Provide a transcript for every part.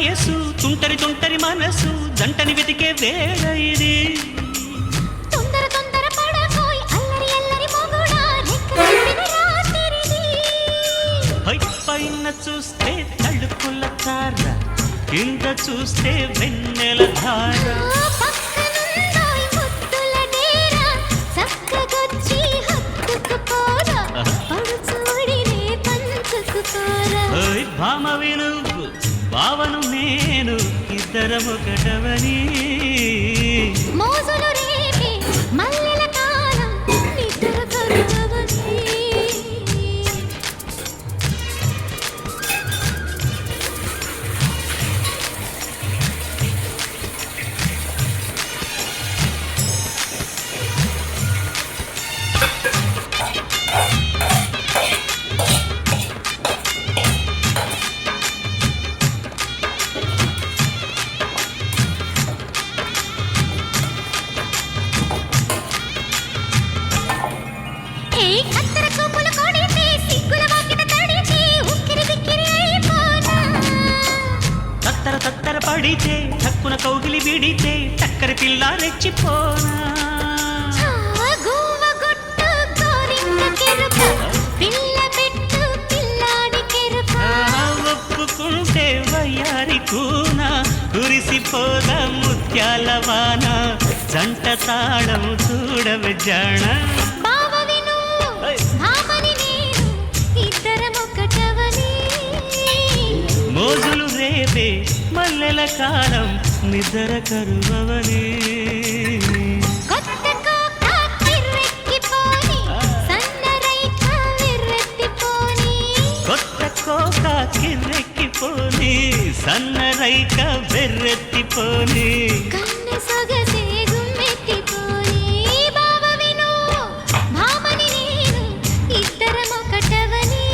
వయసు తుంటరి తుంటరి మనసు జంటని వెతికే వేళ ఇది తొందర తొందర పడకోయ్ అల్లరి అల్లరి మొగుడా రెక్కలెత్తిన రాత్రిది హై పైన చూస్తే తడుకుల తార కింద చూస్తే వెన్నెల ధార పక్కనుందోయ్ ముద్దుల డేరా చక్కగొచ్చి హత్తుకుపోరా పడుచూడినే పంచుకుపోరా ఓయ్ భామవి నువ్వు భావను నేను ఇద్దరమొకటవని మోజులు రేపే మల్లెల కాలం నిద్ర కరువవని అత్తర చూపులు కొడితే సిగ్గుల వాకిట తడితే ఉక్కిరి బిక్కిరి అయిపోనా తత్తర తత్తర పడితే తక్కున కౌగిలి విడితే టక్కరి పిల్ల రెచ్చిపోనా గువ్వ గుట్టు గోరింక కెరుక పిల్ల పెట్టు పిల్లాడి కెరుక ఒప్పుకుంటే వయ్యారి కూన కురిసిపోద ముత్యాల వాన జంట తాళం చూడవే జాణ బావవి నువ్వు భామని నేను ఇద్దరమొకటవని మోజులు రేపే మల్లెల కాలం నిద్ర కరువవని కొత్త కోక కిర్రెక్కిపోని సన్నరైక విర్రెత్తిపోని కొత్త కోక కిర్రెక్కిపోని సన్నరైక వెర్రెత్తిపోని కన్నె సొగసే గుమ్మెత్తిపోని బావవి నువ్వు భామని నేను ఇద్దరమొకటవని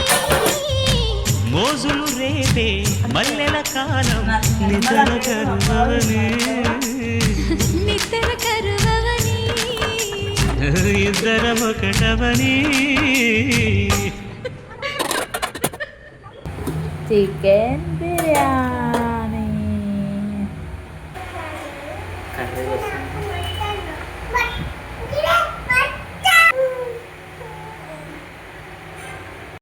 మోజులు రేపే మల్లెల కాలం నిద్ర కరువవని నిద్ర కరువవని ఇద్దరమొకటవని చికెన్ బిర్యానీ